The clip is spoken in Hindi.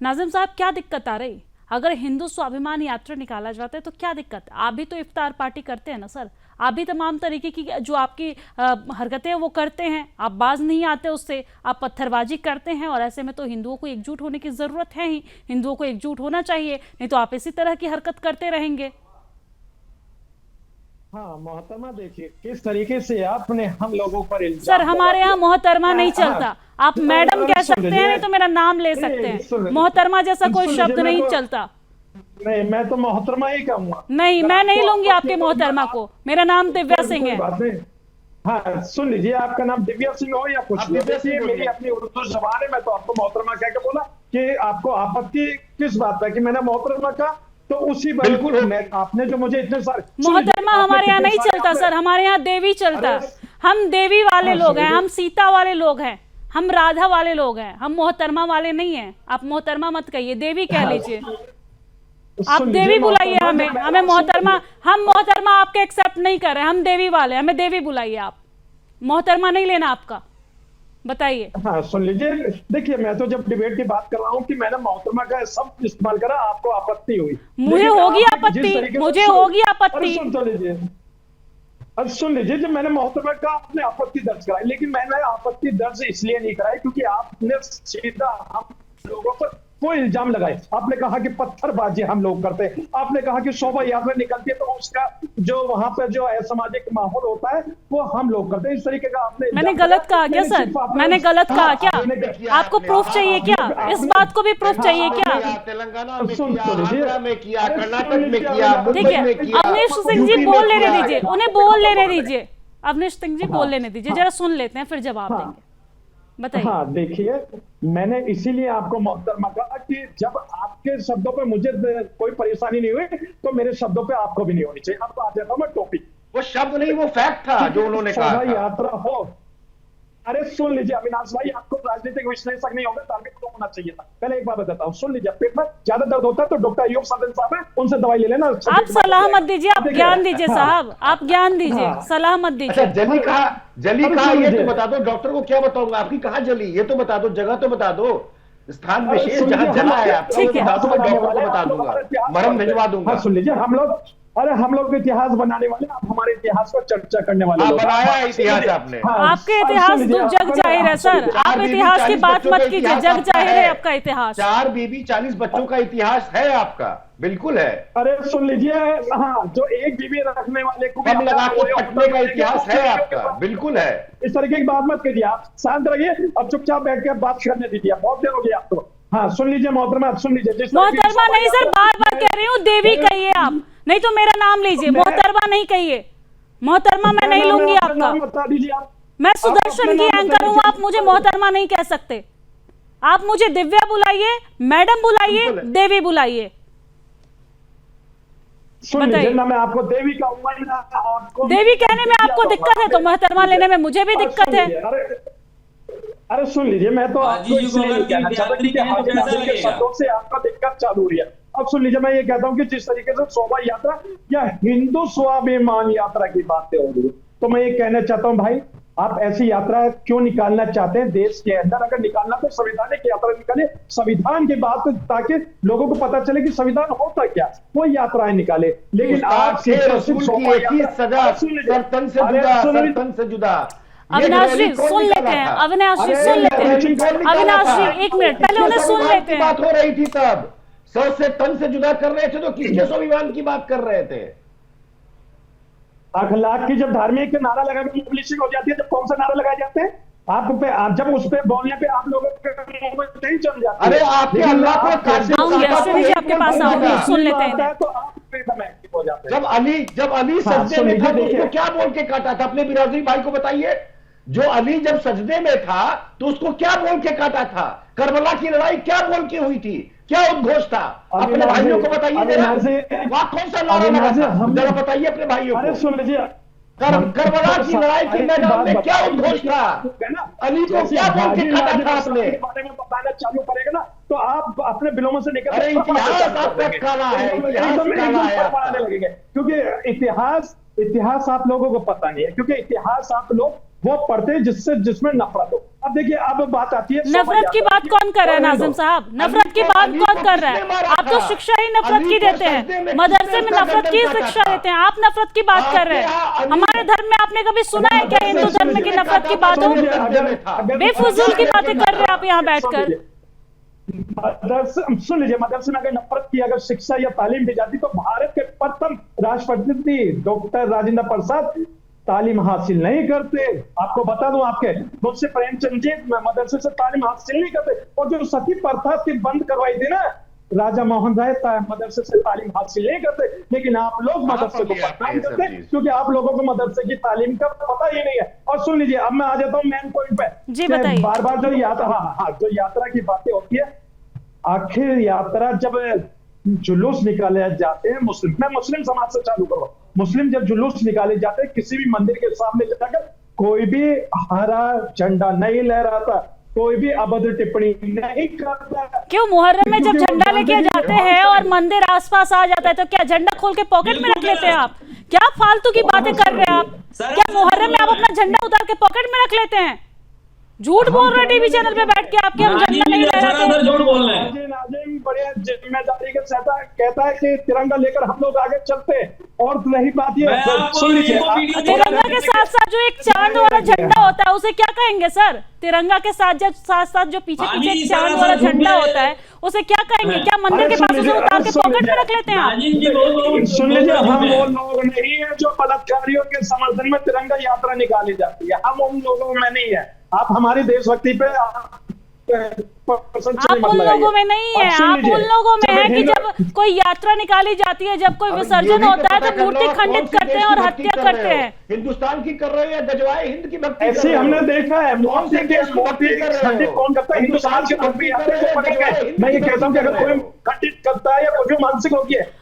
नाजिम साहब, क्या दिक्कत आ रही? अगर हिंदू स्वाभिमान यात्रा निकाला जाता है तो क्या दिक्कत है? आप भी तो इफ्तार पार्टी करते हैं ना सर। आप भी तमाम तरीके की जो आपकी हरकतें हैं वो करते हैं। आप बाज नहीं आते उससे, आप पत्थरबाजी करते हैं। और ऐसे में तो हिंदुओं को एकजुट होने की जरूरत है ही। हिंदुओं को एकजुट होना चाहिए, नहीं तो आप इसी तरह की हरकत करते रहेंगे। हाँ मोहतरमा, देखिए किस तरीके से आपने हम लोगों पर सर, इल्जाम लगा हमारे यहाँ दिया। मोहतरमा नहीं हाँ, चलता। आप मैडम अरे कह सुन सकते हैं, लीजिए, नहीं तो मेरा नाम ले सकते नहीं हैं। मोहतरमा जैसा कोई सुन लीजिए, शब्द नहीं चलता। नहीं, मैं तो मोहतरमा ही कहूंगा। नहीं, अगर मैं नहीं आपको लूंगी आपत्ति आपके हो तो मोहतरमा को। मेरा नाम दिव्या सिंह कोई है। बात नहीं। हाँ सुन लीजिए, आपका नाम दिव्या सिंह हो या कुछ आप भी, दिव्या सिंह देखिए मेरी बोलिए। अपनी उर्दू जबान है, मैं तो आपको मोहतरमा कह के बोला कि आपको आपत्ति किस बात है कि मैंने मोहतरमा कहा, तो उसी बात बिल्कुल मैं आपने जो मुझे इतने सारे मोहतरमा हमारे यहाँ नहीं चलता सर, हमारे यहाँ देवी चलता है। हम देवी वाले लोग हैं, हम सीता वाले लोग हैं, हम राधा वाले लोग हैं, हम मोहतरमा वाले नहीं हैं। आप मोहतरमा मत कहिए, देवी कह लीजिए। आप देवी बुलाइए हमें, हमें मोहतरमा, हम मोहतरमा आपके एक्सेप्ट नहीं कर रहे हैं। हम देवी वाले हैं, हमें देवी बुलाइए। आप मोहतरमा नहीं लेना आपका, बताइए। हाँ सुन लीजिए, देखिए मैं तो जब डिबेट की बात कर रहा हूँ कि मैंने मोहतरमा का शब्द इस्तेमाल करा, आपको आपत्ति हुई। मुझे लेकिन होगी आपने जिस तरीके आपत्ति, से मुझे होगी अरे आपत्ति। सुन तो लीजिए, अब सुन लीजिए, जब मैंने मोहतरमा का आपने आपत्ति दर्ज कराई, लेकिन मैंने आपत्ति दर्ज इसलिए नहीं कराई क्योंकि आपने सीधा हम लोगों पर वो इल्जाम लगाए। आपने कहा कि पत्थरबाजी हम लोग करते हैं, आपने कहा कि शोभा यात्रा निकलती है तो उसका जो वहां पर जो असामाजिक माहौल होता है वो हम लोग करते हैं, इस तरीके का आपने मैंने इल्जाम गलत कहा क्या सर? मैंने गलत कहा क्या? आपको प्रूफ चाहिए क्या? इस बात को भी प्रूफ चाहिए क्या? तेलंगाना में सुन किया, तो लीजिए। आंध्रा में किया, अरे कर्नाटक सुन में लीजिए, किया, ठीक मुंबई है, में किया, अवनीश सिंह जी यूपी में बोल लेने किया। दीजिए, उन्हें बोल लेने दीजिए। अवनीश सिंह जी बोल लेने दीजिए, जरा सुन लेते हैं फिर जवाब हाँ। देंगे। बताइए। हाँ देखिए, मैंने इसीलिए आपको मोहतरमा कहा कि जब आपके शब्दों पे मुझे कोई परेशानी नहीं हुई तो मेरे शब्दों पे आपको भी नहीं होनी चाहिए। अब आ जाता हूं मैं टॉपिक। वो शब्द नहीं, वो फैक्ट था जो उन्होंने कहा शोभा था। यात्रा हो, अरे सुन लीजिए अविनाश भाई, आपको राजनीतिक विश्लेषक नहीं होगा, धार्मिक तो होना चाहिए था। पहले एक बात बताता हूँ, सुन लीजिए, पेट में ज्यादा दर्द होता है तो डॉक्टर अयूब सादन साहब है, उनसे दवाई ले लेना। आप सलाह मत दीजिए, आप ज्ञान दीजिए साहब, आप ज्ञान दीजिए, सलाह मत अच्छा, दीजिए। जली अरे कहा सुन ये लीजिए। तो बता दो, डॉक्टर को क्या बताऊंगा आपकी कहाँ जली, ये तो बता दो, जगह तो बता दो, स्थान अरे विशेष सुन जहां लीजिए, जला हम है आपका, ठीक वो है। बता दो, मैं डॉक्टर को आप बता लोग दूंगा, हमारा इतिहास मरहम पढ़ते भिजवा हैं। दूंगा। हाँ सुन लीजिए, हम लोग इतिहास बनाने वाले, आप हमारे इतिहास पर चर्चा करने वाले हाँ, लोग। बनाया है इतिहास आपने। हाँ, आपके अब इतिहास सुन लीजिए, तो जग जाहिर है सर। चार आप बीबी, इतिहास की 40 बात बच्चों मत का कीजिए, इतिहास जग आपका जाहिर है आपका इतिहास। 4 बीबी 40 बच्चों का इतिहास है आपका, बिल्कुल है। अरे सुन लीजिए, हाँ जो एक बीवी रखने वाले को भी हम लगा के पटने का इतिहास है इस आपका, बिल्कुल है। तरीके की बात मत कीजिए, आप शांत रहिए, अब चुपचाप बैठ के बात करने दीजिए, बहुत देर हो गई आपको। हाँ सुन लीजिए मोहतरमा, सुन लीजिए, जिस तरीके की मोहतरमा शोभा नहीं सर, यात्रा बार बार कह रही हूँ, देवी कहिए आप, नहीं तो मेरा नाम लीजिए। मोहतरमा नहीं कहिए, मोहतरमा मैं नहीं लूंगी अपना आपका। नाम बता दीजिए आप। मैं आप अपना सुदर्शन की नाम एंकर हूँ, बताइए। आप मुझे मोहतरमा नहीं कह सकते। आप मुझे दिव्या बुलाइए, मैडम बुलाइए, बिल्कुल है। देवी बुलाइए। सुन लीजिए बताइए। ना, मैं आपको देवी कहूंगा ना आपको देवी कहने में आपको दिक्कत है तो मोहतरमा लेने में मुझे भी अरे दिक्कत सुन है। लीजिए, अरे सुन लीजिए, मैं तो बाजी आपको जी को इसलिए अगर नहीं कहना चाहता गायत्री कि कहें तो हाजिर कैसा नाजिर के लगेगा? शब्दों से आपका दिक्कत चालू हो रही है। अब सुन लीजिए, मैं ये कहता हूँ कि जिस तरीके से शोभा यात्रा या हिंदू स्वाभिमान यात्रा की बातें हो रही है, तो मैं ये कहना चाहता हूँ भाई, आप ऐसी यात्रा क्यों निकालना चाहते हैं देश के अंदर? अगर निकालना तो संवैधानिक यात्रा निकाले, संविधान की बात, ताकि लोगों को पता चले कि संविधान होता क्या, वो यात्राएं निकाले। लेकिन आप के रसूल की एक ही सजा, सरतन से जुदा, सरतन से जुदा। अविनाश जी सुन लेते हैं, अविनाश जी सुन लेते हैं। अविनाश जी एक मिनट, पहले उन्हें सुन लेते हैं। बात हो रही थी तब, सर से तन से जुदा कर रहे थे तो किसके स्वाभिमान की बात कर रहे थे? अखलाक की जब धार्मिक नारा लगा के पब्लिशिंग हो जाती है, जब कौन सा नारा लगाए जाते हैं आप जब उस पे बोलने पे आप लोगों के मुंह में नहीं चल जाती है। अरे आपके लेकिन अल्लाह को आप कासिम आऊंगी, साहब अश्विनी जी आपके पास आऊंगी, सुन लेते हैं इन्हें। तो आप एकदम एक्टिव हो जाते हैं। जब अली हाँ, सजदे सुन में था लीजिए, तो उसको देखिए। क्या बोल के काटा था? अपने बिरादरी भाई को बताइए, जो अली जब सजदे में था तो उसको क्या बोल के काटा था? करबला की लड़ाई क्या बोल के हुई थी? क्या उद्घोष था? अपने भाइयों को बताइए जरा, वहां कौन सा नारा लगा था? जरा बताइए अपने भाइयों अरे को। सुन लीजिए, करबला की लड़ाई के मैदान में क्या उद्घोष था? अली को क्या बोल के काटा था आपने? बारे में बताना चालू करेगा ना तो आप अपने बिलों से निकल अरे इतिहास आपका काला है, इतिहास काला है आपका। लगेंगे, क्योंकि इतिहास आप लोगों को पता नहीं है, क्योंकि इतिहास आप लोग वो पढ़ते हैं जिसमें नफरत हो। अब देखिए, अब बात आती है नफरत की बात कौन कर रहा है नाजिम साहब? नफरत की बात कौन कर रहा है? आप तो शिक्षा ही नफरत की देते हैं, मदरसे में नफरत की शिक्षा देते हैं, आप नफरत की बात कर रहे हैं। हमारे धर्म में आपने कभी सुना है क्या हिंदू धर्म में की नफरत की बात हो? बेफजूल की बातें कर रहे हैं आप यहाँ बैठकर। मदरसे सुन लीजिए, मदरसे में अगर नफरत की अगर शिक्षा या तालीम दी जाती तो भारत के प्रथम राष्ट्रपति डॉक्टर राजेंद्र प्रसाद तालीम हासिल नहीं करते। आपको बता दूं, आपके मुझसे प्रेमचंद जी मदरसे से तालीम हासिल नहीं करते। और जो सती प्रथा थी बंद करवाई थी ना, राजा मोहन राय मदरसे से तालीम हासिल नहीं करते, लेकिन आप लोग मदरसे को बदनाम करते हैं क्योंकि आप लोगों को मदरसे की तालीम का पता ही नहीं है। और सुन लीजिए, अब मैं आ जाता हूँ मेन पॉइंट पे। जी बताइए। बार बार जो यात्रा जो यात्रा की बातें होती है, आखिर यात्रा जब जुलूस निकाले जाते हैं, मैं मुस्लिम समाज से चालू करूँ। मुस्लिम जब जुलूस निकाले जाते हैं किसी भी मंदिर के सामने जाकर, कोई भी हरा झंडा नहीं लहराता, कोई भी अभद्र टिप्पणी नहीं करता। क्यों मुहर्रम में जब झंडा लेके जाते हैं और मंदिर आसपास आ जाता है तो क्या झंडा खोल के पॉकेट में रख लेते हैं आप? क्या फालतू की बातें कर रहे हैं आप? क्या मुहर्रम में आप अपना झंडा उतार के पॉकेट में रख लेते हैं? झूठ बोल रहे टीवी चैनल पे बैठ के आपके, हम झंडा नहीं लहराते। झूठ बोल रहे हैं। नाजिम बड़े जिम्मेदारी के साथ कहता है कि तिरंगा लेकर हम लोग आगे चलते हैं। और रही बात ये, सुन लीजिए, तिरंगा के साथ साथ जो एक चांद वाला झंडा होता है उसे क्या कहेंगे सर? तिरंगा के साथ जो पीछे एक चांद वाला झंडा होता है उसे क्या कहेंगे? क्या मंदिर के पास उसे उतार के पॉकेट में रख लेते हैं आप? सुन लीजिए, हम वो लोग नहीं है जो बलात्कारियों के समर्थन में तिरंगा यात्रा निकाली जाती है, हम उन लोगों में नहीं है। आप हमारी देशभक्ति पे आप उन लोगों में नहीं है, आप उन लोगों में है कि जब कोई यात्रा निकाली जाती है, जब कोई विसर्जन होता है तो मूर्ति खंडित करते हैं और हत्या करते हैं। हिंदुस्तान की कर रहे हैं, गजवाए हिंद की भक्ति ऐसे हमने देखा है। खंडित कौन करता है? हिंदुस्तान के भक्ति। मैं ये कहता हूँ कि अगर कोई खंडित करता है या कोई भी मानसिक होगी है,